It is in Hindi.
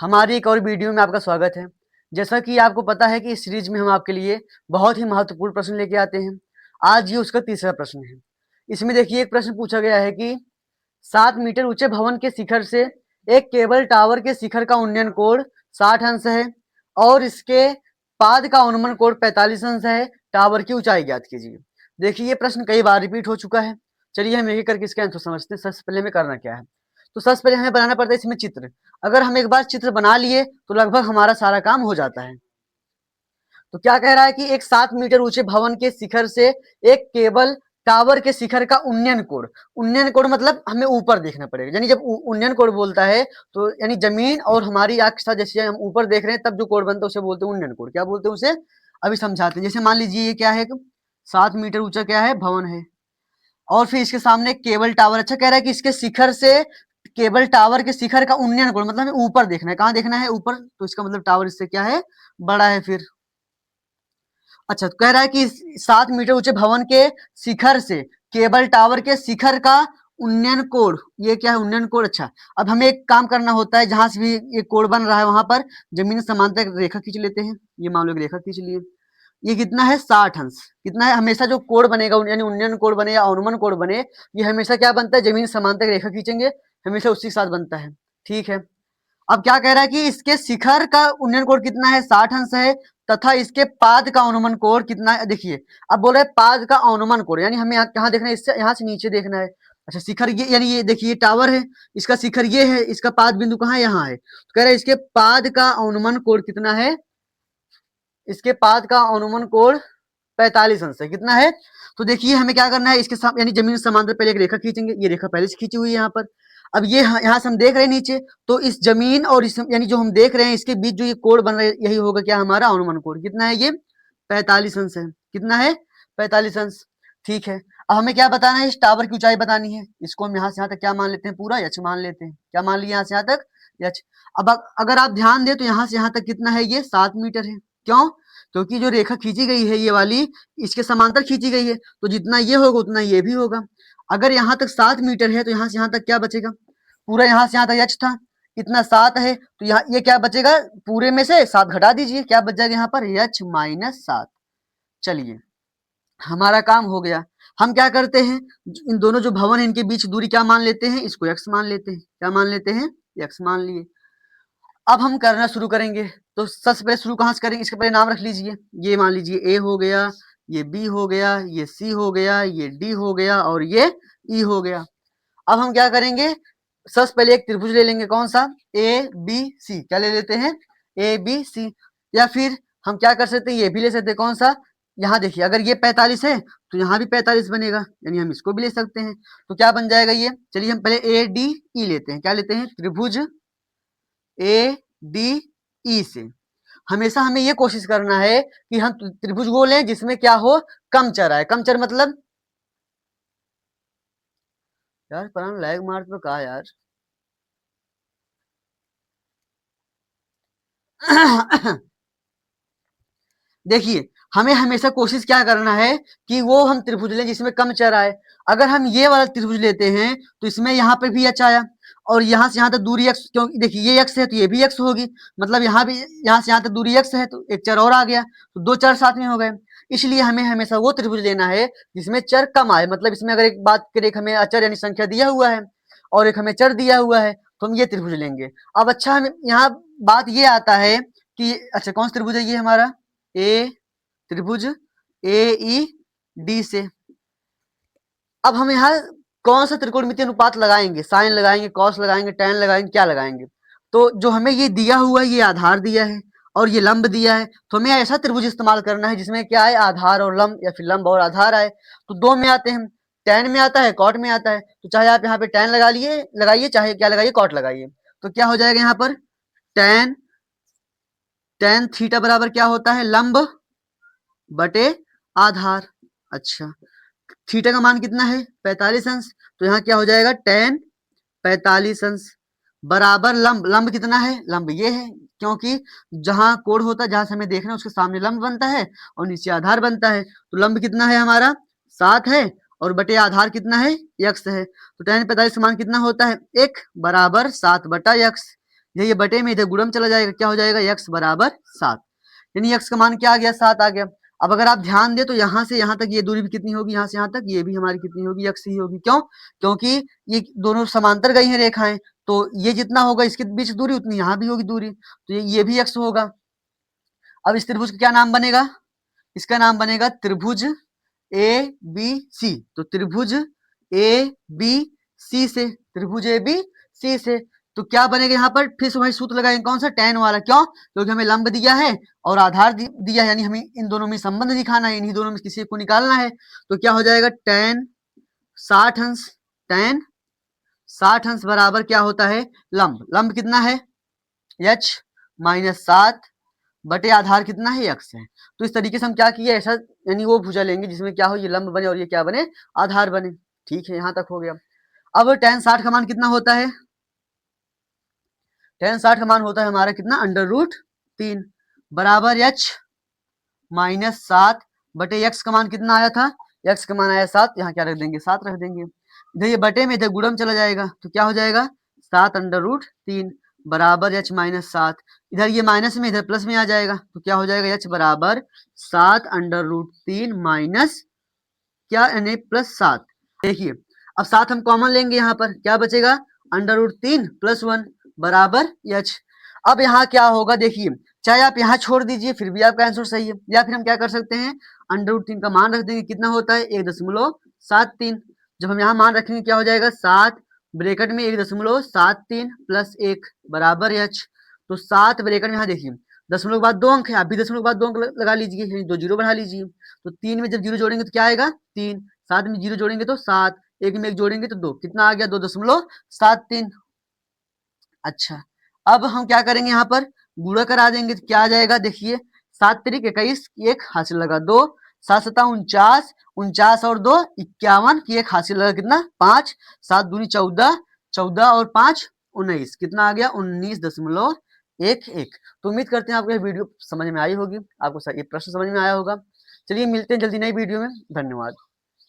हमारी एक और वीडियो में आपका स्वागत है। जैसा कि आपको पता है कि इस सीरीज में हम आपके लिए बहुत ही महत्वपूर्ण प्रश्न लेके आते हैं। आज ये उसका तीसरा प्रश्न है। इसमें देखिए एक प्रश्न पूछा गया है कि 7 मीटर ऊंचे भवन के शिखर से एक केबल टावर के शिखर का उन्नयन कोण 60 अंश है और इसके पाद का अनुमान कोण 45 अंश है। टावर की ऊंचाई ज्ञात कीजिए। देखिए ये प्रश्न कई बार रिपीट हो चुका है। चलिए हम एक करके इसका आंसर समझते हैं। सबसे पहले हमें करना क्या है, तो सबसे पहले हमें बनाना पड़ता है इसमें चित्र। अगर हम एक बार चित्र बना लिए तो लगभग हमारा सारा काम हो जाता है। तो क्या कह रहा है कि एक 7 मीटर ऊंचे भवन के शिखर से एक केबल टावर के शिखर का उन्नयन कोण मतलब हमें ऊपर देखना पड़ेगा। यानी जब उन्नयन कोण बोलता है तो यानी जमीन और हमारी आंख से जैसे हम ऊपर देख रहे हैं तब जो कोण बनता है उसे बोलते हैं उन्नयन कोण। क्या बोलते हैं उसे, अभी समझाते हैं। जैसे मान लीजिए ये क्या है, 7 मीटर ऊंचा क्या है, भवन है, और फिर इसके सामने केबल टावर। अच्छा कह रहा है कि इसके शिखर से केबल टावर के शिखर का उन्नयन कोण मतलब हमें ऊपर देखना है। कहाँ देखना है, ऊपर। तो इसका मतलब टावर इससे क्या है, बड़ा है। फिर अच्छा तो कह रहा है कि 7 मीटर ऊंचे भवन के शिखर से केबल टावर के शिखर का उन्नयन कोण, ये क्या है, उन्नयन कोण। अच्छा अब हमें एक काम करना होता है, जहां से भी ये कोण बन रहा है वहां पर जमीन समांतर एक रेखा खींच लेते हैं। ये मान लो एक रेखा खींच लिए। ये कितना है, 60 अंश। कितना है, हमेशा जो कोण बनेगा यानी उन्नयन कोण बने या अनुमान कोण बने, ये हमेशा क्या बनता है, जमीन समांतर रेखा खींचेंगे हमेशा उसी के साथ बनता है। ठीक है। अब क्या कह रहा है कि इसके शिखर का उन्नयन कोण कितना है, 60 अंश है, तथा इसके पाद का अनुमान कोण कितना है। देखिए अब बोल रहे हैं पाद का अनुमान कोण, यानी हमें कहाँ देखना है, इससे यहाँ से नीचे देखना है। अच्छा शिखर ये यानी ये देखिए टावर है, इसका शिखर ये है, इसका पाद बिंदु कहाँ है, यहाँ है। तो कह रहे हैं इसके पाद का अनुमान कोण कितना है, इसके पाद का अनुमान कोण 45 अंश है। कितना है, तो देखिए हमें क्या करना है, इसके साथ यानी जमीन समांतर पहले एक रेखा खींचेंगे। ये रेखा पहले से खींची हुई है यहाँ पर। अब ये यहाँ से हम देख रहे हैं नीचे, तो इस जमीन और इस यानी जो हम देख रहे हैं इसके बीच जो ये कोण बन रहा है यही होगा क्या, हमारा अनुमान कोण। कितना है ये, 45 अंश है। कितना है, 45 अंश। ठीक है। अब हमें क्या बताना है, इस टावर की ऊंचाई बतानी है। इसको हम यहाँ से यहाँ तक क्या मान लेते हैं, पूरा यक्ष मान लेते हैं। क्या मान लिया, यहाँ से यहाँ तक यक्ष। अब अगर आप ध्यान दें तो यहाँ से यहाँ तक कितना है, ये 7 मीटर है। क्यों, क्योंकि जो रेखा खींची गई है ये वाली इसके समांतर खींची गई है, तो जितना ये होगा उतना ये भी होगा। अगर यहाँ तक 7 मीटर है तो यहाँ से यहाँ तक क्या बचेगा, पूरा यहाँ से यहाँ तक यक्ष था, इतना 7 है, तो यहाँ ये क्या बचेगा, पूरे में से 7 घटा दीजिए, क्या बच जाएगा यहाँ पर, यक्ष माइनस 7। चलिए हमारा काम हो गया। हम क्या करते हैं, इन दोनों जो भवन है इनके बीच दूरी क्या मान लेते हैं, इसको x मान लेते हैं। क्या मान लेते हैं, x मान लिए। अब हम करना शुरू करेंगे। तो सबसे पहले शुरू कहाँ से करेंगे, इसके पहले नाम रख लीजिए। ये मान लीजिए a हो गया, ये b हो गया, ये c हो गया, ये d हो गया और ये e हो गया। अब हम क्या करेंगे, सबसे पहले एक त्रिभुज ले लेंगे। कौन सा, a b c। क्या ले लेते हैं, a b c। या फिर हम क्या कर सकते हैं, ये भी ले सकते हैं। कौन सा, यहाँ देखिए अगर ये 45 है तो यहाँ भी 45 बनेगा, यानी हम इसको भी ले सकते हैं। तो क्या बन जाएगा ये, चलिए हम पहले ए डी ई लेते हैं। क्या लेते हैं, त्रिभुज ए डी ई से हमेशा हमें ये कोशिश करना है कि हम त्रिभुज वो लें जिसमें क्या हो, कम चर आए। कम चर मतलब, यार पर लैग मार तो कहा यार देखिए हमें हमेशा कोशिश क्या करना है कि वो हम त्रिभुज लें जिसमें कम चर आए। अगर हम ये वाला त्रिभुज लेते हैं तो इसमें यहाँ पे भी h आया और यहाँ से यहाँ तक दूरी x, क्योंकि देखिए ये x है तो ये भी x होगी, मतलब यहाँ भी यहाँ से यहाँ तक दूरी x है तो एक चर और आ गया, तो 2 चर साथ में हो गए। इसलिए हमें हमेशा वो त्रिभुज लेना है जिसमें चर कम आए। मतलब इसमें अगर एक बात करें, हमें अचर यानी संख्या दिया हुआ है और एक हमें चर दिया हुआ है, तो हम ये त्रिभुज लेंगे। अब अच्छा हम यहाँ बात ये आता है कि अच्छा कौन सा त्रिभुज है ये हमारा, ए त्रिभुज ए ई डी से। अब हम यहाँ कौन सा त्रिकोणमितीय अनुपात लगाएंगे, साइन लगाएंगे, कॉस लगाएंगे, टैन लगाएंगे, क्या लगाएंगे। तो जो हमें ये दिया हुआ है, ये आधार दिया है और ये लंब दिया है, तो हमें ऐसा त्रिभुज इस्तेमाल करना है जिसमें क्या है, आधार और लंब, या फिर लंब और आधार आए। तो 2 में आते हैं, टैन में आता है, कॉट में आता है। तो चाहे आप यहाँ पे टैन लगाइए, चाहे क्या लगाइए, कॉट लगाइए। तो क्या हो जाएगा यहाँ पर, टैन टैन थीटा बराबर क्या होता है, लंब बटे आधार। अच्छा थीटा का मान कितना है, 45 अंश। तो यहाँ क्या हो जाएगा, टैन 45 अंश बराबर लंब। लंब कितना है, लंब ये है, क्योंकि जहां कोण होता है, जहां से हमें देखना है उसके सामने लंब बनता है और नीचे आधार बनता है। तो लंब कितना है हमारा, 7 है और बटे आधार कितना है, x है। तो टैन 45 का मान कितना होता है, 1 बराबर 7 बटा x। ये बटे में इधर गुणम चला जाएगा, क्या हो जाएगा x बराबर 7, यानी x का मान क्या आ गया 7 आ गया। अब अगर आप ध्यान दें तो यहाँ से यहाँ तक ये दूरी भी कितनी होगी, यहाँ से यहाँ तक ये भी हमारी कितनी होगी, x ही होगी। क्यों? क्योंकि ये दोनों समांतर गई हैं रेखाएं, तो ये जितना होगा इसके बीच दूरी उतनी यहाँ भी होगी दूरी, तो ये भी x होगा। अब इस त्रिभुज का क्या नाम बनेगा, इसका नाम बनेगा त्रिभुज ए बी सी। तो त्रिभुज ए बी सी से, त्रिभुज ए बी सी से तो क्या बनेगा यहाँ पर, फिर से वही सूत्र लगाएंगे, कौन सा, tan वाला। क्यों? क्योंकि हमें लंब दिया है और आधार दिया है, यानी हमें इन दोनों में संबंध दिखाना है, इन्हीं दोनों में किसी को निकालना है। तो क्या हो जाएगा tan 60 अंश, tan 60 अंश बराबर क्या होता है, लंब। लंब कितना है h माइनस 7 बटे आधार कितना है x है। तो इस तरीके से हम क्या किए, ऐसा यानी वो भुजा लेंगे जिसमें क्या हो, ये लंब बने और ये क्या बने, आधार बने। ठीक है, यहां तक हो गया। अब tan 60 का मान कितना होता है, tan 60 का मान होता है हमारा कितना, √3 बराबर h माइनस 7 बटे x का मान कितना आया था, x का मान आया 7, यहाँ क्या रख देंगे, 7 रख देंगे। इधर ये बटे में इधर गुणम चला जाएगा, तो क्या हो जाएगा 7√3 बराबर h माइनस 7, इधर ये माइनस में इधर प्लस में आ जाएगा, तो क्या हो जाएगा h बराबर 7√3 माइनस क्या यानी प्लस 7। देखिए अब 7 हम कॉमन लेंगे, यहाँ पर क्या बचेगा, √3 + 1 बराबर h। अब यहाँ क्या होगा, देखिए चाहे आप यहाँ छोड़ दीजिए फिर भी आपका आंसर सही है, या फिर हम क्या कर सकते हैं, √3 का मान रख देंगे, कितना होता है 1.73। जब हम यहाँ मान रखेंगे क्या हो जाएगा, 7 ब्रैकेट में 1.73 + 1 बराबर h। तो 7 ब्रैकेट में, यहाँ देखिए दशमलव के बाद 2 अंक है, आप भी दशमलव के बाद 2 अंक लगा लीजिए, यानी 2 जीरो बढ़ा लीजिए। तो 3 में जब जीरो जोड़ेंगे तो क्या आएगा 3, 7 में जीरो जोड़ेंगे तो 7, 1 में 1 जोड़ेंगे तो 2, कितना आ गया 2.73। अच्छा अब हम क्या करेंगे, यहाँ पर गुणा करा देंगे तो क्या आ जाएगा, देखिए 7 त्रिक 21 की 1 हासिल लगा 2, 7 सता 49, 49 और 2 51 की 1 हासिल लगा कितना 5, 7 दूनी 14, 14 और 5 19, कितना आ गया 19.11। तो उम्मीद करते हैं आपको ये वीडियो समझ में आई होगी, आपको ये प्रश्न समझ में आया होगा। चलिए मिलते हैं जल्दी नई वीडियो में, धन्यवाद।